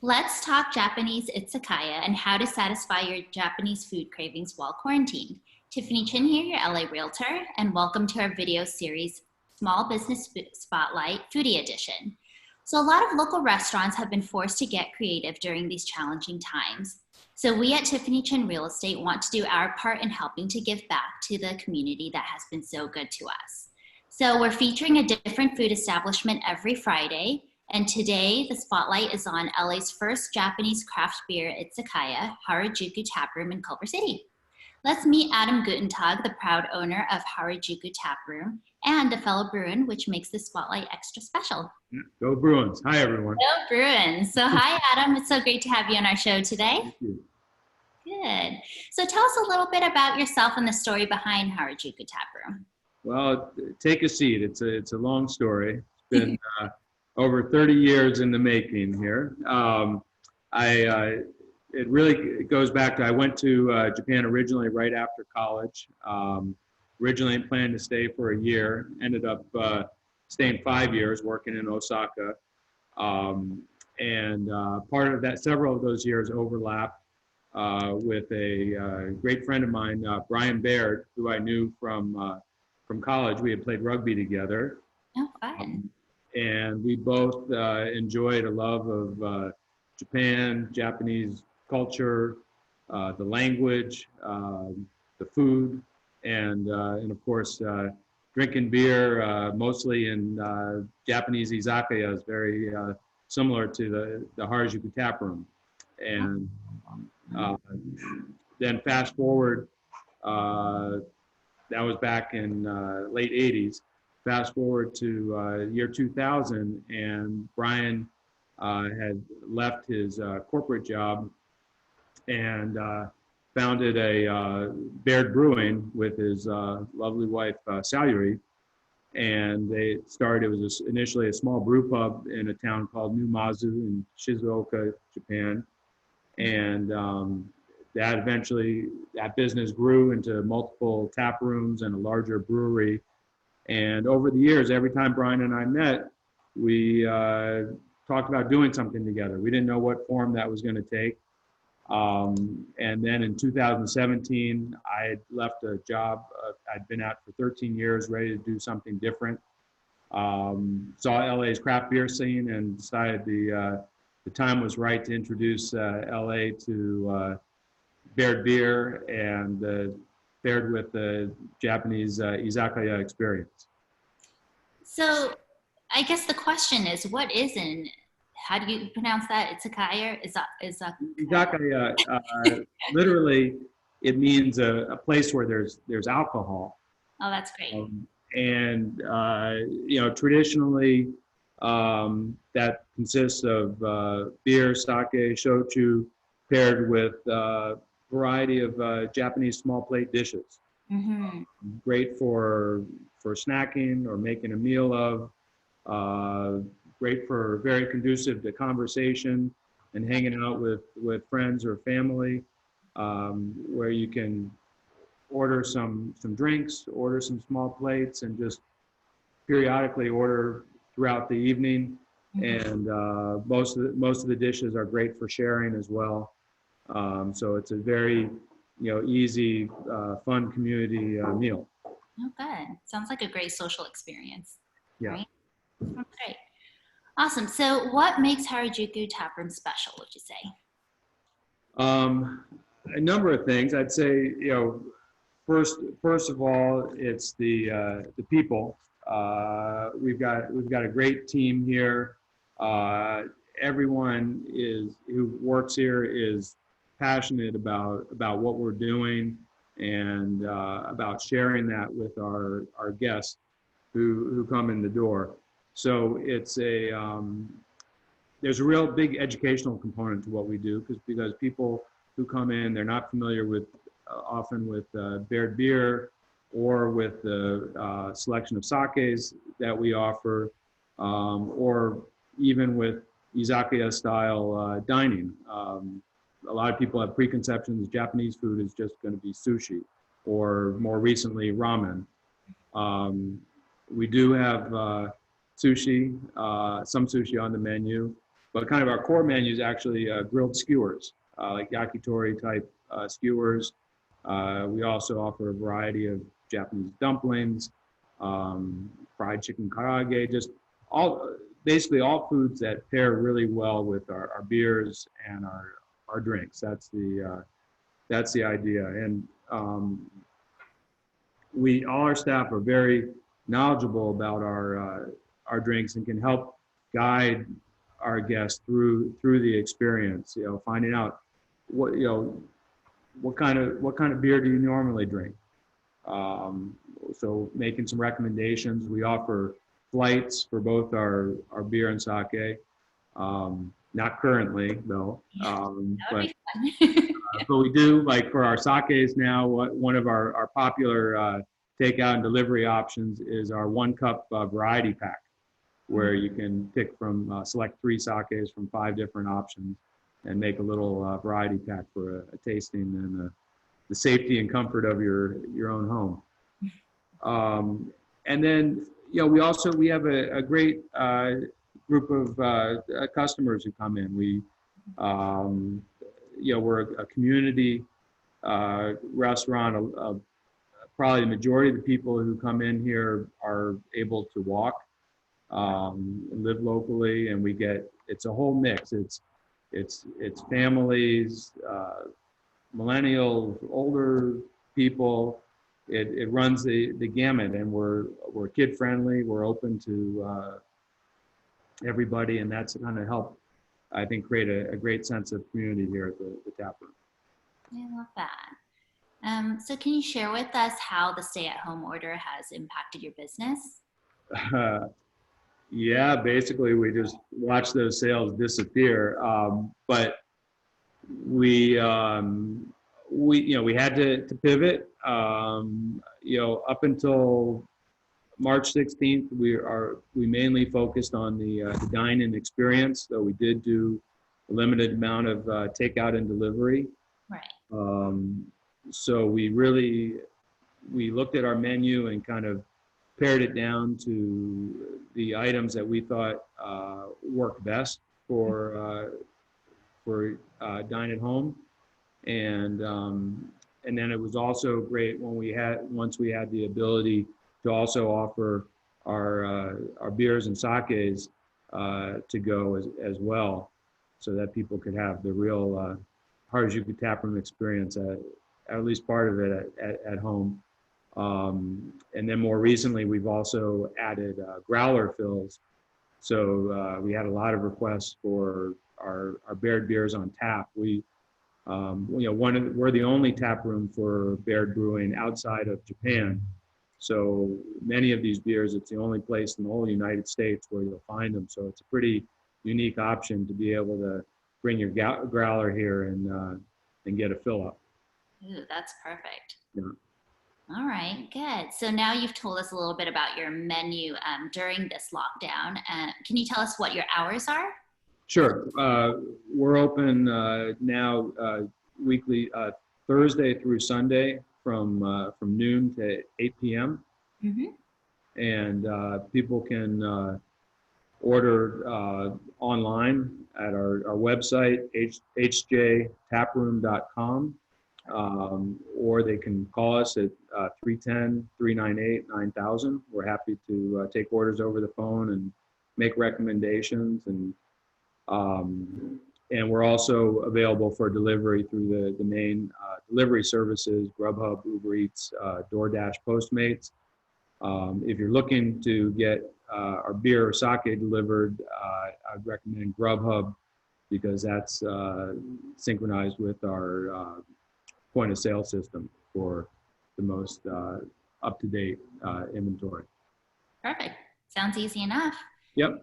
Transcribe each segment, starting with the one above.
Let's talk Japanese Izakaya and how to satisfy your Japanese food cravings while quarantined. Tiffany Chin here, your LA Realtor, and welcome to our video series, Small Business Spotlight Foodie Edition. So a lot of local restaurants have been forced to get creative during these challenging times. So we at Tiffany Chin Real Estate want to do our part in helping to give back to the community that has been so good to us. So we're featuring a different food establishment every Friday. And today, the spotlight is on LA's first Japanese craft beer izakaya, Harajuku Taproom in Culver City. Let's meet Adam Guttentag, the proud owner of Harajuku Taproom, and a fellow Bruin, which makes this spotlight extra special. Go Bruins. Hi, everyone. Go Bruins. So hi, Adam. It's so great to have you on our show today. Thank you. Good. So tell us a little bit about yourself and the story behind Harajuku Taproom. Well, take a seat. It's a long story. It's been over 30 years in the making here. It really goes back to, I went to Japan originally right after college. Originally planned to stay for a year, ended up staying 5 years working in Osaka. Part of that, several of those years overlapped with a great friend of mine, Brian Baird, who I knew from college. We had played rugby together. Oh, fun. And we both enjoyed a love of Japan, Japanese culture, the language, the food, and of course drinking beer, mostly in Japanese izakayas, very similar to the Harajuku Taproom. And then fast forward, that was back in late 80s. Fast forward to year 2000, and Brian had left his corporate job and founded a Baird Brewing with his lovely wife, Sayuri. And they started, it was initially a small brew pub in a town called New Mazu in Shizuoka, Japan. And that business grew into multiple tap rooms and a larger brewery. And over the years, every time Brian and I met, we talked about doing something together. We didn't know what form that was going to take. And then in 2017, I had left a job I'd been at for 13 years, ready to do something different. Saw LA's craft beer scene and decided the time was right to introduce LA to Baird beer and paired with the Japanese izakaya experience. So I guess the question is, what is how do you pronounce that? Izakaya? Izakaya, literally, it means a place where there's alcohol. Oh, that's great. Traditionally, that consists of beer, sake, shochu, paired with variety of Japanese small plate dishes. Mm-hmm. Great for snacking or making a meal of. Great for very conducive to conversation and hanging out with friends or family, where you can order some drinks, order some small plates, and just periodically order throughout the evening. Mm-hmm. And most of the dishes are great for sharing as well. So it's a very easy, fun community meal. Oh, good. Sounds like a great social experience. Yeah. Right? That's great. Awesome. So what makes Harajuku Taproom special, would you say? A number of things. I'd say, first of all, it's the people. We've got a great team here. Everyone who works here is passionate about what we're doing and about sharing that with our guests who come in the door. So it's there's a real big educational component to what we do because people who come in, they're not familiar often with Baird beer or with the selection of sakes that we offer, or even with izakaya style dining. A lot of people have preconceptions. Japanese food is just going to be sushi, or more recently, ramen. We do have sushi, some sushi on the menu, but kind of our core menu is actually grilled skewers, like yakitori type skewers. We also offer a variety of Japanese dumplings, fried chicken karaage, just basically all foods that pair really well with our beers and our drinks. That's the idea. And all our staff are very knowledgeable about our drinks and can help guide our guests through the experience. Finding out what kind of beer do you normally drink. So making some recommendations. We offer flights for both our beer and sake. Not currently though, but we do, like for our sakes now. One of our popular takeout and delivery options is our 1-cup variety pack, where you can pick from select 3 sakes from 5 different options and make a little variety pack for a tasting and the safety and comfort of your own home. And then we have a great group of customers who come in. We're a community restaurant. Probably the majority of the people who come in here are able to walk and live locally, and it's a whole mix. It's families, millennials, older people. It runs the gamut, and we're kid friendly. We're open to everybody, and that's going to help, I think, create a great sense of community here at the tap room. I love that. So can you share with us how the stay-at-home order has impacted your business? Yeah, basically we just watch those sales disappear. But we had to pivot. Up until March 16th, we mainly focused on the dine-in experience. So we did do a limited amount of takeout and delivery. Right. So we looked at our menu and kind of pared it down to the items that we thought worked best for dine at home, and then it was also great once we had the ability to also offer our beers and sakes to go as well, so that people could have the real Harajuku Taproom experience at least part of it at home. And then more recently, we've also added growler fills. So we had a lot of requests for our Baird beers on tap. We're the only tap room for Baird Brewing outside of Japan. So many of these beers, it's the only place in the whole United States where you'll find them. So it's a pretty unique option to be able to bring your growler here and get a fill up. Ooh, that's perfect. Yeah. All right, good. So now you've told us a little bit about your menu during this lockdown. Can you tell us what your hours are? Sure. We're open now weekly, Thursday through Sunday from noon to 8 p.m. Mm-hmm. And people can order online at our website, hjtaproom.com. Or they can call us at 310-398-9000. We're happy to take orders over the phone and make recommendations, and we're also available for delivery through the main delivery services: Grubhub, Uber Eats, DoorDash, Postmates. If you're looking to get our beer or sake delivered, I'd recommend Grubhub, because that's synchronized with our point of sale system for the most up-to-date inventory. Perfect. Sounds easy enough. Yep.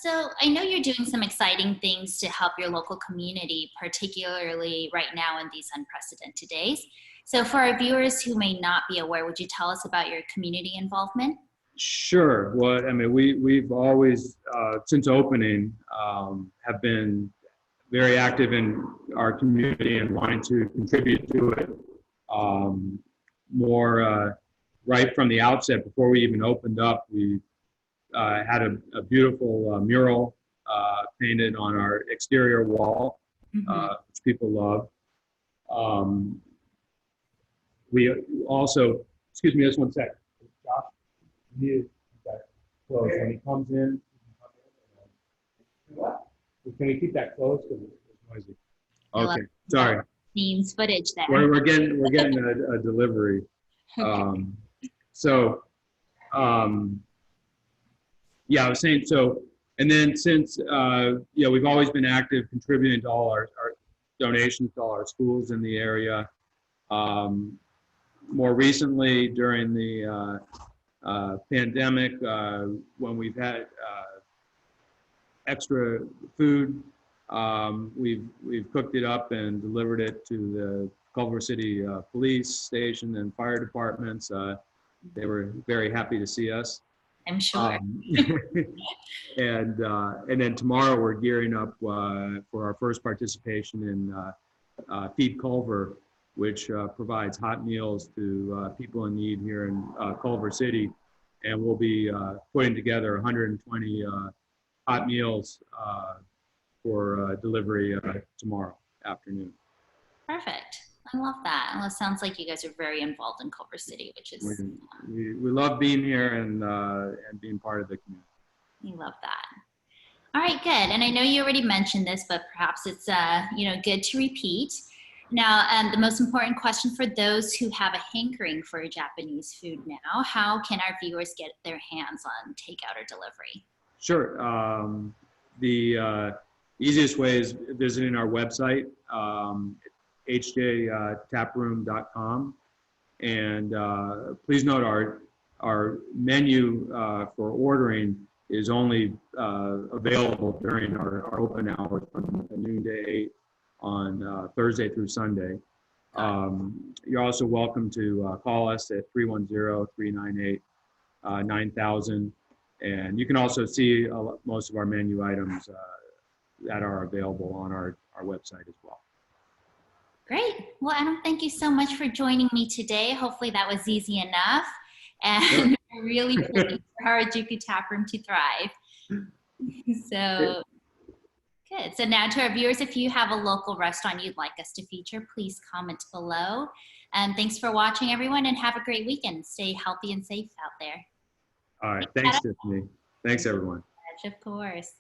So I know you're doing some exciting things to help your local community, particularly right now in these unprecedented days. So for our viewers who may not be aware, would you tell us about your community involvement? Sure. Well, I mean, we've always, since opening, have been very active in our community and wanting to contribute to it more right from the outset. Before we even opened up, we had a beautiful mural painted on our exterior wall, Mm-hmm. which people love. We also, excuse me, just one sec. Josh, you need that closed. When he comes in, can we keep that closed because it's noisy? I love Okay, sorry. scenes footage there. We're getting a delivery. Okay. So yeah, I was saying so. And then since we've always been active contributing to all our donations to all our schools in the area. More recently, during the pandemic, when we've had extra food, we've cooked it up and delivered it to the Culver City police station and fire departments. They were very happy to see us. I'm sure. And then tomorrow we're gearing up for our first participation in Feed Culver, which provides hot meals to people in need here in Culver City. And we'll be putting together 120 hot meals for delivery tomorrow afternoon. Perfect. I love that. Well, it sounds like you guys are very involved in Culver City, which is We love being here and being part of the community. we love that. All right, good. And I know you already mentioned this, but perhaps it's good to repeat. Now, the most important question for those who have a hankering for Japanese food now: how can our viewers get their hands on takeout or delivery? Sure. The easiest way is visiting our website, hjtaproom.com. And please note our menu for ordering is only available during our open hours from noon to 8 on Thursday through Sunday. You're also welcome to call us at 310-398-9000. And you can also see most of our menu items that are available on our website as well. Great. Well, Adam, thank you so much for joining me today. Hopefully that was easy enough. And we're really pleased for Harajuku Taproom to thrive. So good. So now to our viewers, if you have a local restaurant you'd like us to feature, please comment below. And thanks for watching, everyone, and have a great weekend. Stay healthy and safe out there. All right. Thanks, Tiffany. Thanks, everyone. Of course.